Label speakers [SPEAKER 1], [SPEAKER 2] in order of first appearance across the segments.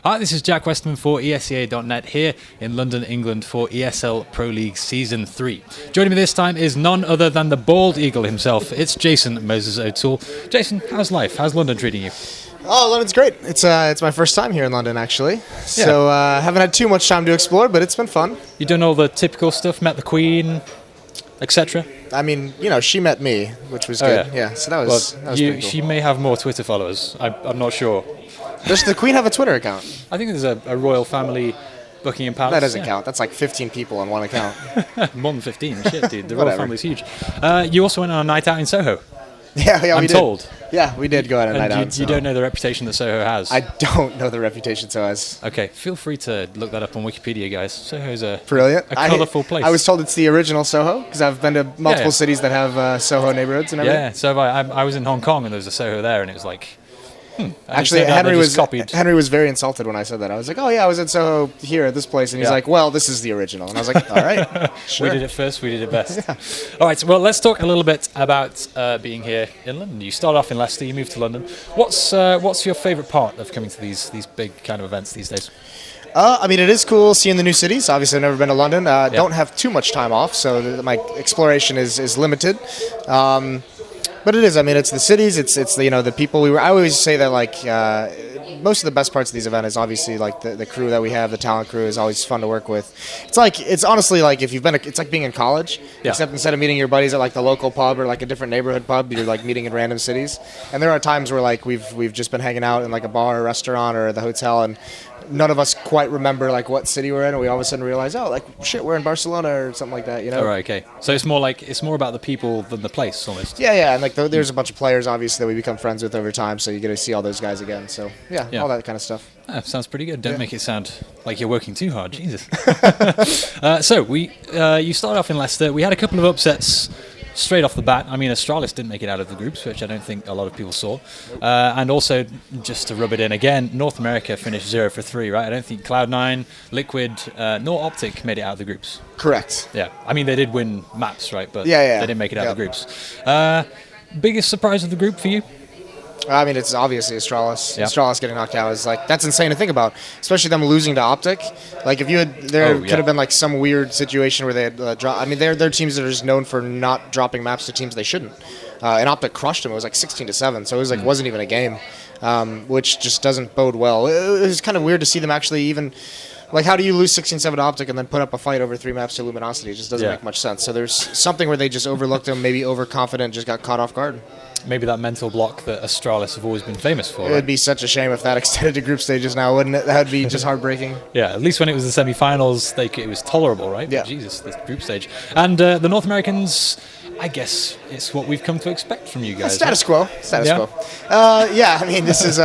[SPEAKER 1] Hi, this is Jack Westman for ESEA.net here in London, England for ESL Pro League Season 3. Joining me this time is none other than the bald eagle himself. It's Jason Moses O'Toole. Jason, how's life? How's London treating you?
[SPEAKER 2] Oh, London's great. It's my first time here in London, actually. So haven't had too much time to explore, but it's been fun.
[SPEAKER 1] You done all the typical stuff, met the Queen, etc.?
[SPEAKER 2] I mean, she met me, which was good. Yeah, so that was pretty cool.
[SPEAKER 1] She may have more Twitter followers. I'm not sure.
[SPEAKER 2] Does the Queen have a Twitter account?
[SPEAKER 1] I think there's a royal family Buckingham Palace.
[SPEAKER 2] That doesn't count. That's like 15 people on one account.
[SPEAKER 1] More than 15. Shit, dude. The royal family's huge. You also went on a night out in Soho.
[SPEAKER 2] Yeah,
[SPEAKER 1] we did. I'm told.
[SPEAKER 2] Yeah, we did go on a night out.
[SPEAKER 1] You don't know the reputation that Soho has?
[SPEAKER 2] I don't know the reputation Soho has.
[SPEAKER 1] Okay, feel free to look that up on Wikipedia, guys. Soho's a colourful place.
[SPEAKER 2] I was told it's the original Soho, because I've been to multiple cities that have Soho neighborhoods and everything.
[SPEAKER 1] Yeah, so I was in Hong Kong and there was a Soho there, and it was like...
[SPEAKER 2] Actually, Henry was very insulted when I said that. I was like, oh yeah, I was in Soho here at this place. And he's like, well, this is the original. And I was like, all right, sure.
[SPEAKER 1] We did it first, we did it best. Yeah. All right, well, let's talk a little bit about being here in London. You start off in Leicester, you moved to London. What's your favourite part of coming to these big kind of events these days?
[SPEAKER 2] I mean, it is cool seeing the new cities. Obviously, I've never been to London. Don't have too much time off, so my exploration is limited. But it is. I mean, it's the cities. It's the people. I always say that most of the best parts of these events is obviously like the crew that we have. The talent crew is always fun to work with. It's honestly like if you've been. It's like being in college, except instead of meeting your buddies at like the local pub or like a different neighborhood pub, you're like meeting in random cities. And there are times where like we've just been hanging out in like a bar or restaurant or the hotel, and none of us quite remember like what city we're in, and we all of a sudden realize, oh, like shit, we're in Barcelona or something like that,
[SPEAKER 1] Oh, right, okay. So it's more about the people than the place, almost.
[SPEAKER 2] Yeah, and like there's a bunch of players obviously that we become friends with over time, so you get to see all those guys again. So yeah. All that kind of stuff.
[SPEAKER 1] Sounds pretty good. Don't make it sound like you're working too hard, Jesus. So you started off in Leicester. We had a couple of upsets. Straight off the bat, I mean, Astralis didn't make it out of the groups, which I don't think a lot of people saw. And also, just to rub it in again, North America finished 0 for 3, right? I don't think Cloud9, Liquid, nor Optic made it out of the groups.
[SPEAKER 2] Correct.
[SPEAKER 1] Yeah. I mean, they did win maps, right? But
[SPEAKER 2] they
[SPEAKER 1] didn't make it out of the groups. Biggest surprise of the group for you?
[SPEAKER 2] I mean, it's obviously Astralis. Yeah. Astralis getting knocked out is that's insane to think about, especially them losing to Optic. Like if could have been like some weird situation where they had dropped. I mean, they're teams that are just known for not dropping maps to teams they shouldn't. And Optic crushed them. It was like 16-7, so it was like wasn't even a game, which just doesn't bode well. It was kind of weird to see them actually even. Like, how do you lose 16-7 to Optic and then put up a fight over 3 maps to Luminosity? It just doesn't make much sense. So there's something where they just overlooked them, maybe overconfident, just got caught off guard.
[SPEAKER 1] Maybe that mental block that Astralis have always been famous for.
[SPEAKER 2] It would be such a shame if that extended to group stages now, wouldn't it? That would be just heartbreaking.
[SPEAKER 1] Yeah, at least when it was the semi-finals, it was tolerable, right?
[SPEAKER 2] Yeah.
[SPEAKER 1] But Jesus, this group stage. And the North Americans, I guess it's what we've come to expect from you guys.
[SPEAKER 2] Status quo. Quo. I mean, this is...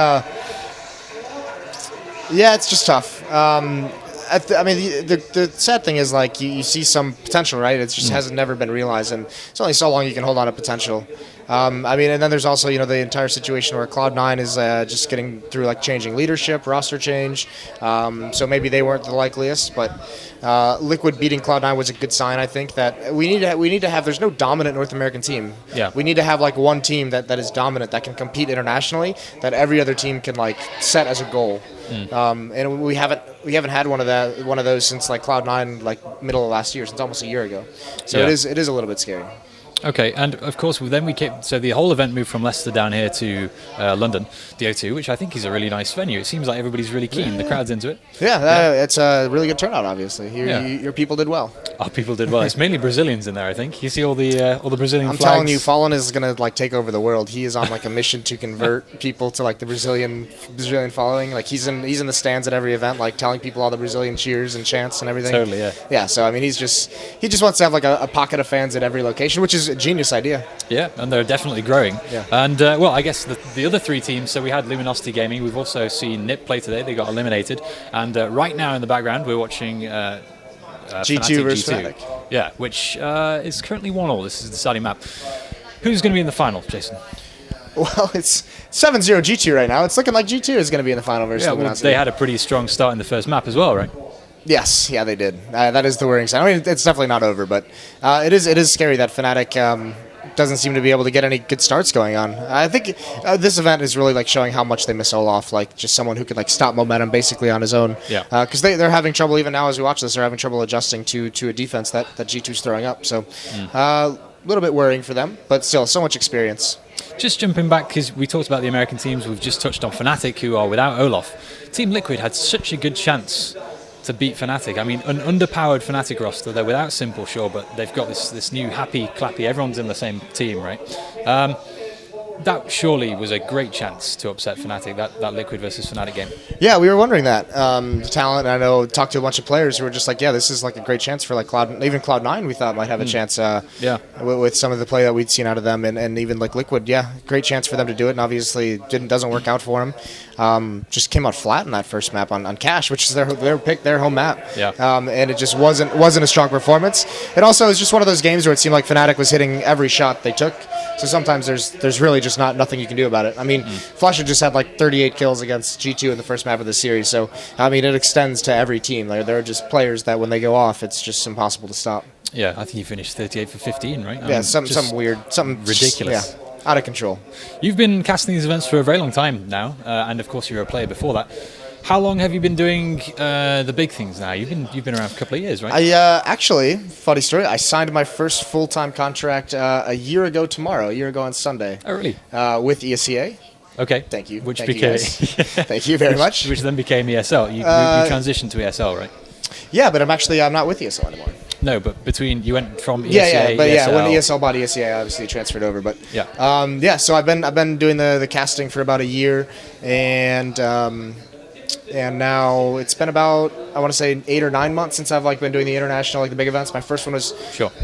[SPEAKER 2] it's just tough. I mean, the sad thing is, like, you see some potential, right? It just hasn't never been realized, and it's only so long you can hold on to potential. I mean, and then there's also, the entire situation where Cloud9 is just getting through, like, changing leadership, roster change. So maybe they weren't the likeliest, but Liquid beating Cloud9 was a good sign, I think, that we need to have, there's no dominant North American team.
[SPEAKER 1] Yeah.
[SPEAKER 2] We need to have, like, one team that is dominant, that can compete internationally, that every other team can, like, set as a goal. And we haven't had one of those since like Cloud9, like middle of last year, since almost a year ago. So it is a little bit scary.
[SPEAKER 1] Okay, and of course then so the whole event moved from Leicester down here to London, the O2, which I think is a really nice venue. It seems like everybody's really keen. The crowd's into it.
[SPEAKER 2] It's a really good turnout. Obviously, your people did well.
[SPEAKER 1] Our people did well. It's mainly Brazilians in there, I think. You see all the Brazilian flags.
[SPEAKER 2] I'm telling you, Fallen is gonna like take over the world. He is on like a mission to convert people to like the Brazilian following. Like he's in the stands at every event, like telling people all the Brazilian cheers and chants and everything.
[SPEAKER 1] Totally, yeah.
[SPEAKER 2] Yeah. So I mean, he just wants to have like a pocket of fans at every location, which is a genius idea.
[SPEAKER 1] Yeah, and they're definitely growing.
[SPEAKER 2] Yeah.
[SPEAKER 1] And I guess the other 3 teams. So we had Luminosity Gaming. We've also seen NIP play today. They got eliminated. And right now in the background, we're watching.
[SPEAKER 2] G2 versus Fnatic.
[SPEAKER 1] Yeah, which is currently 1-1. This is the starting map. Who's going to be in the final, Jason?
[SPEAKER 2] Well, it's 7-0 G2 right now. It's looking like G2 is going to be in the final versus Luminosity.
[SPEAKER 1] They had a pretty strong start in the first map as well, right?
[SPEAKER 2] Yes, yeah, they did. That is the worrying sign. I mean, it's definitely not over, but it is scary that Fnatic doesn't seem to be able to get any good starts going on. I think this event is really like showing how much they miss Olaf, like just someone who could like stop momentum basically on his own.
[SPEAKER 1] Yeah.
[SPEAKER 2] Because they're having trouble even now as we watch this. They're having trouble adjusting to a defense that G2's throwing up. So a little bit worrying for them, but still so much experience.
[SPEAKER 1] Just jumping back, because we talked about the American teams, we've just touched on Fnatic, who are without Olaf. Team Liquid had such a good chance to beat Fnatic. I mean, an underpowered Fnatic roster. They're without Simple, sure, but they've got this new happy, clappy, everyone's in the same team, right? That surely was a great chance to upset Fnatic, that Liquid versus Fnatic game.
[SPEAKER 2] Yeah, we were wondering that. The talent, I know, talked to a bunch of players who were just like, yeah, this is like a great chance for like even Cloud9 we thought might have a chance with some of the play that we'd seen out of them, and even like Liquid, yeah, great chance for them to do it, and obviously doesn't work out for them. Just came out flat in that first map on Cash, which is their home map.
[SPEAKER 1] Yeah.
[SPEAKER 2] And it just wasn't a strong performance. It also was just one of those games where it seemed like Fnatic was hitting every shot they took, so sometimes there's really just nothing you can do about it. I mean, Flush had just had like 38 kills against G2 in the first map of the series, so I mean it extends to every team. There are just players that when they go off, it's just impossible to stop.
[SPEAKER 1] Yeah, I think you finished 38 for 15, right?
[SPEAKER 2] Yeah, something weird, something
[SPEAKER 1] ridiculous.
[SPEAKER 2] Just, out of control.
[SPEAKER 1] You've been casting these events for a very long time now, and of course you were a player before that. How long have you been doing the big things now? You've been around for a couple of years, right?
[SPEAKER 2] Actually, funny story, I signed my first full-time contract a year ago on Sunday.
[SPEAKER 1] Oh, really?
[SPEAKER 2] With ESEA.
[SPEAKER 1] Okay.
[SPEAKER 2] Thank you.
[SPEAKER 1] Which
[SPEAKER 2] Thank
[SPEAKER 1] became...
[SPEAKER 2] you Thank you very much.
[SPEAKER 1] Which then became ESL. You transitioned to ESL, right?
[SPEAKER 2] Yeah, but I'm not with ESL anymore.
[SPEAKER 1] No, but you went from ESEA,
[SPEAKER 2] ESL. When ESL bought ESEA, I obviously transferred over. But so I've been doing the casting for about a year, and now it's been about, I want to say 8 or 9 months since I've like been doing the international, like the big events. My first one was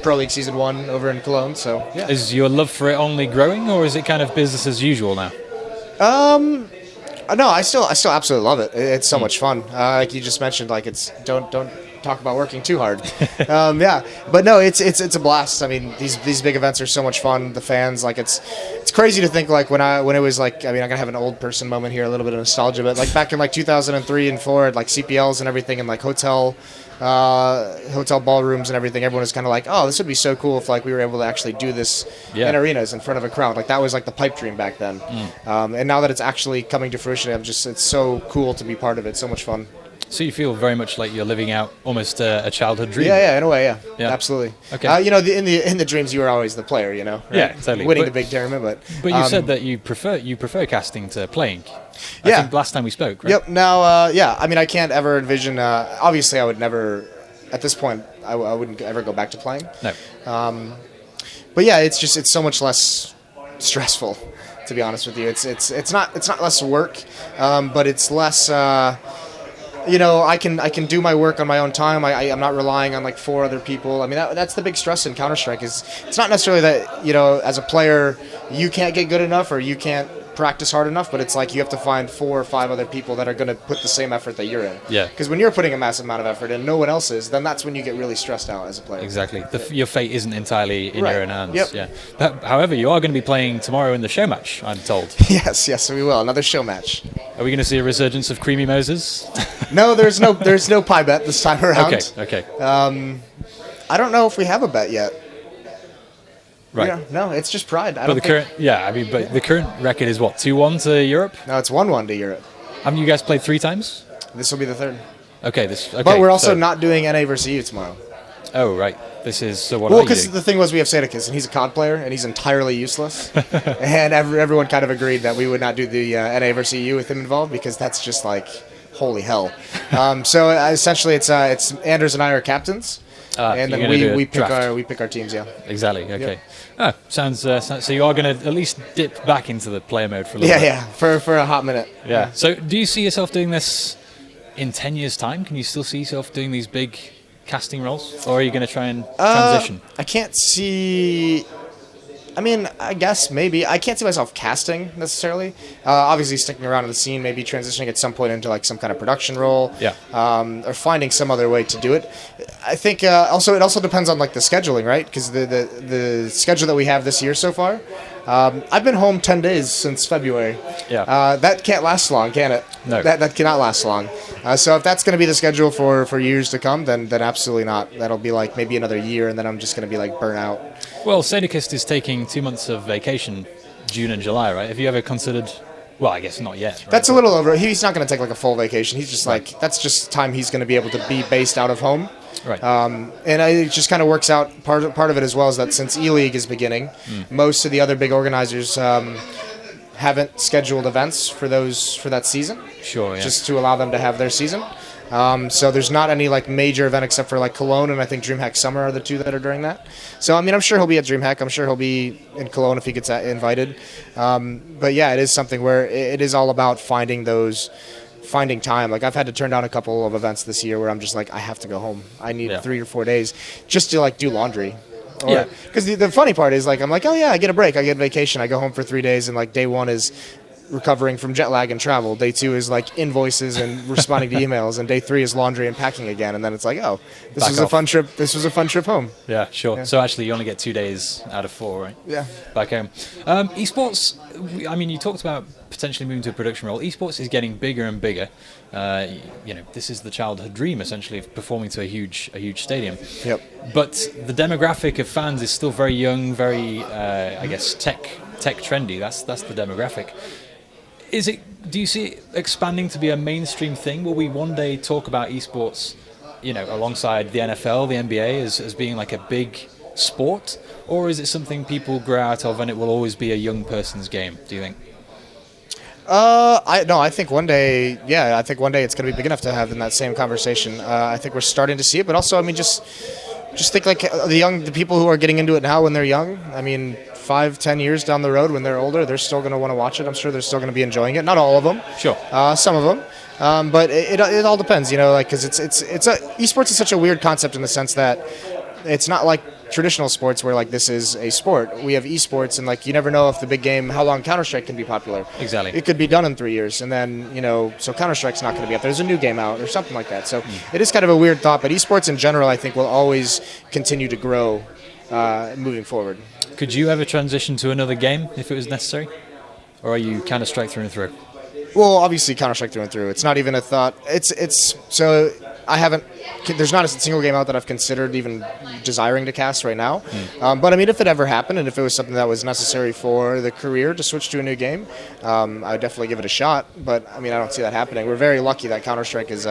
[SPEAKER 2] Pro League Season 1 over in Cologne. So yeah.
[SPEAKER 1] Is your love for it only growing, or is it kind of business as usual now?
[SPEAKER 2] No, I still absolutely love it. It's so much fun. Like you just mentioned, like it's don't talk about working too hard. But no, it's a blast. I mean, these big events are so much fun. The fans, like it's crazy to think like when it was like, I mean, I'm gonna have an old person moment here, a little bit of nostalgia, but like back in like 2003 and 4, like CPLs and everything, and like hotel ballrooms and everything, everyone was kind of like, oh, this would be so cool if like we were able to actually do this in arenas in front of a crowd. Like that was like the pipe dream back then. And now that it's actually coming to fruition, it's so cool to be part of it. So much fun.
[SPEAKER 1] So you feel very much like you're living out almost a childhood dream.
[SPEAKER 2] Yeah, in a way, yeah. Absolutely.
[SPEAKER 1] Okay.
[SPEAKER 2] In the dreams, you were always the player, right?
[SPEAKER 1] Yeah, totally.
[SPEAKER 2] Winning the big tournament,
[SPEAKER 1] but you said that you prefer casting to playing. I think last time we spoke, right?
[SPEAKER 2] Yep. Now, I mean, I can't ever envision. Obviously, I would never. At this point, I wouldn't ever go back to playing.
[SPEAKER 1] No.
[SPEAKER 2] But yeah, it's so much less stressful. To be honest with you, it's not less work, but it's less. I can do my work on my own time. I'm not relying on like 4 other people. I mean, that's the big stress in Counter-Strike is it's not necessarily that, as a player, you can't get good enough or you can't practice hard enough, but it's like you have to find 4 or 5 other people that are going to put the same effort that you're in.
[SPEAKER 1] Yeah.
[SPEAKER 2] Because when you're putting a massive amount of effort and no one else is, then that's when you get really stressed out as a player.
[SPEAKER 1] Exactly. Your fate isn't entirely in your own hands.
[SPEAKER 2] Yep.
[SPEAKER 1] Yeah. But, however, you are going to be playing tomorrow in the show match, I'm told.
[SPEAKER 2] Yes, we will. Another show match.
[SPEAKER 1] Are we going to see a resurgence of Creamy Moses?
[SPEAKER 2] No, there's no pie bet this time around.
[SPEAKER 1] Okay.
[SPEAKER 2] I don't know if we have a bet yet.
[SPEAKER 1] Right.
[SPEAKER 2] Yeah, no, it's just pride.
[SPEAKER 1] But the current record is what, 2-1 to Europe?
[SPEAKER 2] No, it's 1-1 to Europe.
[SPEAKER 1] Haven't you guys played 3 times?
[SPEAKER 2] This will be the 3rd.
[SPEAKER 1] Okay.
[SPEAKER 2] But we're also not doing NA versus EU tomorrow.
[SPEAKER 1] Oh, right. This is so what?
[SPEAKER 2] Well, because the thing was, we have Sadicus, and he's a COD player, and he's entirely useless. And everyone kind of agreed that we would not do the NA versus EU with him involved because that's just like holy hell. So essentially, it's Anders and I are captains. And then we pick our teams, yeah.
[SPEAKER 1] Exactly. Okay.
[SPEAKER 2] Yep.
[SPEAKER 1] Sounds so you are going to at least dip back into the player mode for a little bit.
[SPEAKER 2] Yeah, for a hot minute.
[SPEAKER 1] Yeah. So do you see yourself doing this in 10 years' time? Can you still see yourself doing these big casting roles, or are you going to try and transition?
[SPEAKER 2] I can't see. I mean, I guess maybe. I can't see myself casting necessarily. Obviously, sticking around in the scene, maybe transitioning at some point into like some kind of production role.
[SPEAKER 1] Yeah.
[SPEAKER 2] Or finding some other way to do it. I think it also depends on like the scheduling, right? Because the schedule that we have this year so far, I've been home 10 days since February.
[SPEAKER 1] Yeah.
[SPEAKER 2] That can't last long, can it?
[SPEAKER 1] No.
[SPEAKER 2] That cannot last long. So if that's going to be the schedule for years to come, then absolutely not. That'll be like maybe another year, and then I'm just going to be like burnt out.
[SPEAKER 1] Well, Sadekist is taking 2 months of vacation, June and July, right? Have you ever considered? Well, I guess not yet. Right?
[SPEAKER 2] That's a little over. He's not going to take like a full vacation. He's just like that's just time he's going to be able to be based out of home.
[SPEAKER 1] Right.
[SPEAKER 2] And it just kind of works out. Part of it as well is that since ELEAGUE is beginning, most of the other big organizers haven't scheduled events for that season.
[SPEAKER 1] Sure. Yeah.
[SPEAKER 2] Just to allow them to have their season. So there's not any like major event except for like Cologne and I think DreamHack Summer are the two that are during that. So I mean, I'm sure he'll be at DreamHack. I'm sure he'll be in Cologne if he gets invited. But yeah, it is something where it is all about finding time. Like I've had to turn down a couple of events this year where I'm just like, I have to go home. I need 3 or 4 days just to like do laundry. Because the funny part is like I'm like, oh yeah, I get a break, I get vacation, I go home for 3 days, and like day 1 is recovering from jet lag and travel. Day 2 is like invoices and responding to emails, and day 3 is laundry and packing again. And then it's like, oh, this was a fun trip. This was a fun trip home.
[SPEAKER 1] Yeah, sure. Yeah. So actually, you only get 2 days out of 4, right?
[SPEAKER 2] Yeah.
[SPEAKER 1] Back home. Esports. I mean, you talked about potentially moving to a production role. Esports is getting bigger and bigger. This is the childhood dream essentially of performing to a huge stadium.
[SPEAKER 2] Yep.
[SPEAKER 1] But the demographic of fans is still very young, very I guess tech trendy. That's the demographic. Do you see it expanding to be a mainstream thing? Will we one day talk about esports, alongside the NFL, the NBA, as being like a big sport? Or is it something people grow out of and it will always be a young person's game, do you think?
[SPEAKER 2] I think one day it's going to be big enough to have in that same conversation. I think we're starting to see it, but also, I mean, just think like the people who are getting into it now when they're young. I mean, 5-10 years down the road when they're older, they're still going to want to watch it. I'm sure they're still going to be enjoying it. Not all of them.
[SPEAKER 1] Sure.
[SPEAKER 2] Some of them. But it all depends, because esports is such a weird concept in the sense that it's not like traditional sports where like this is a sport. We have esports, and like you never know if the big game, how long Counter-Strike can be popular.
[SPEAKER 1] Exactly.
[SPEAKER 2] It could be done in 3 years, and then so Counter-Strike's not going to be up. There's a new game out or something like that. So it is kind of a weird thought, but esports in general, I think, will always continue to grow moving forward.
[SPEAKER 1] Could you ever transition to another game if it was necessary, or are you Counter-Strike through and through?
[SPEAKER 2] Well, obviously Counter-Strike through and through. It's not even a thought. So I haven't. There's not a single game out that I've considered even desiring to cast right now. But I mean, if it ever happened, and if it was something that was necessary for the career to switch to a new game, I would definitely give it a shot. But I mean, I don't see that happening. We're very lucky that Counter-Strike is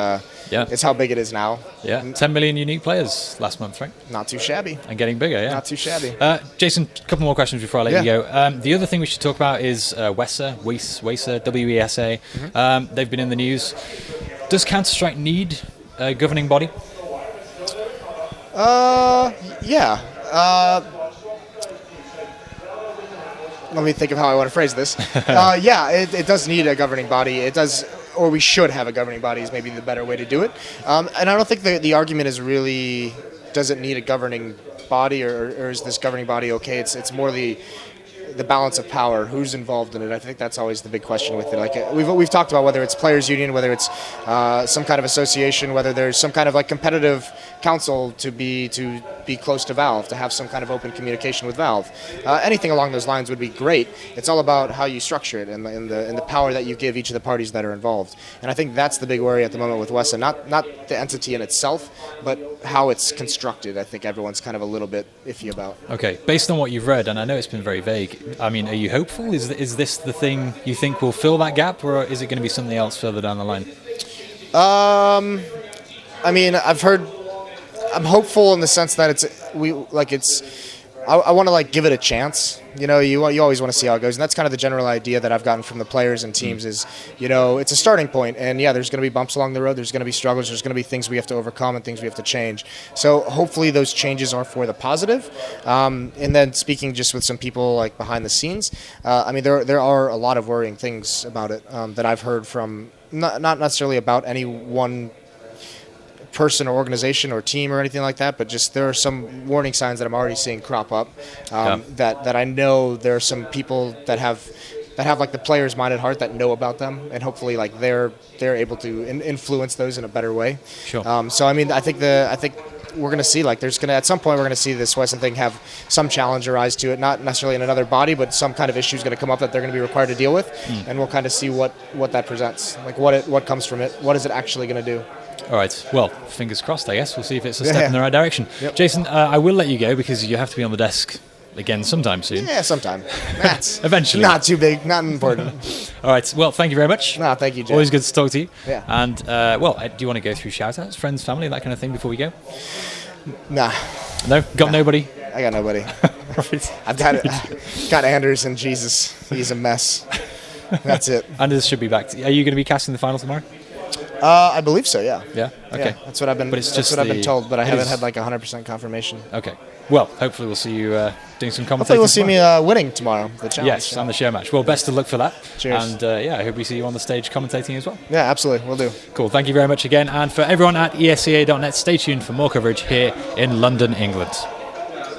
[SPEAKER 2] it's how big it is now.
[SPEAKER 1] Yeah, 10 million unique players last month, right?
[SPEAKER 2] Not too shabby.
[SPEAKER 1] And getting bigger, yeah.
[SPEAKER 2] Not too shabby.
[SPEAKER 1] Jason, a couple more questions before I let you go. The other thing we should talk about is WESA, WESA. Mm-hmm. They've been in the news. Does Counter-Strike need a governing body?
[SPEAKER 2] Yeah. Let me think of how I want to phrase this. Yeah, it does need a governing body. It does, or we should have a governing body is maybe the better way to do it. And I don't think the argument is really, does it need a governing body or is this governing body okay? It's more the balance of power, who's involved in it. I think that's always the big question with it. Like we've talked about whether it's players union, whether it's some kind of association, whether there's some kind of like competitive council to be close to Valve, to have some kind of open communication with Valve. Anything along those lines would be great. It's all about how you structure it and the power that you give each of the parties that are involved. And I think that's the big worry at the moment with WESA. Not the entity in itself, but how it's constructed. I think everyone's kind of a little bit iffy about.
[SPEAKER 1] Okay, based on what you've read, and I know it's been very vague, I mean, are you hopeful? Is this the thing you think will fill that gap, or is it going to be something else further down the line?
[SPEAKER 2] I mean, I'm hopeful in the sense that I want to like give it a chance. You always want to see how it goes, and that's kind of the general idea that I've gotten from the players and teams is, it's a starting point, and yeah, there's going to be bumps along the road, there's going to be struggles, there's going to be things we have to overcome and things we have to change. So hopefully those changes are for the positive. And then speaking just with some people like behind the scenes, I mean there are a lot of worrying things about it that I've heard from not necessarily about any one person or organization or team or anything like that, but just there are some warning signs that I'm already seeing crop up that I know there are some people that have that have like the player's mind at heart, that know about them, and hopefully like they're able to influence those in a better way.
[SPEAKER 1] Sure.
[SPEAKER 2] So I mean, I think we're going to see like there's going to at some point we're going to see this Western thing have some challenge arise to it, not necessarily in another body, but some kind of issue is going to come up that they're going to be required to deal with, and we'll kind of see what that presents, like what comes from it, what is it actually going to do.
[SPEAKER 1] All right. Well, fingers crossed, I guess. We'll see if it's a step in the right direction.
[SPEAKER 2] Yep.
[SPEAKER 1] Jason, I will let you go because you have to be on the desk again sometime soon.
[SPEAKER 2] Yeah, sometime. That's
[SPEAKER 1] eventually.
[SPEAKER 2] Not too big, not important.
[SPEAKER 1] All right. Well, thank you very much.
[SPEAKER 2] No, thank you, Jay.
[SPEAKER 1] Always good to talk to you.
[SPEAKER 2] Yeah.
[SPEAKER 1] And, do you want to go through shout-outs, friends, family, that kind of thing before we go?
[SPEAKER 2] Nah.
[SPEAKER 1] No? Got nobody?
[SPEAKER 2] I got nobody.
[SPEAKER 1] Right.
[SPEAKER 2] I've got Anderson. Jesus, he's a mess. That's it.
[SPEAKER 1] Anders should be back. Are you going to be casting the final tomorrow?
[SPEAKER 2] I believe so. Yeah.
[SPEAKER 1] Yeah. Okay.
[SPEAKER 2] Yeah, that's what I've been.
[SPEAKER 1] But it's
[SPEAKER 2] that's
[SPEAKER 1] just
[SPEAKER 2] what I've been told, but I haven't
[SPEAKER 1] is-
[SPEAKER 2] had like 100% confirmation.
[SPEAKER 1] Okay. Well, hopefully we'll see you doing some commentating.
[SPEAKER 2] Hopefully, we'll see
[SPEAKER 1] tomorrow.
[SPEAKER 2] me winning tomorrow. The challenge.
[SPEAKER 1] Yes, and the show match. Well, best of luck for that.
[SPEAKER 2] Cheers.
[SPEAKER 1] And I hope we see you on the stage commentating as well.
[SPEAKER 2] Yeah, absolutely. We'll do.
[SPEAKER 1] Cool. Thank you very much again. And for everyone at esca.net, stay tuned for more coverage here in London, England.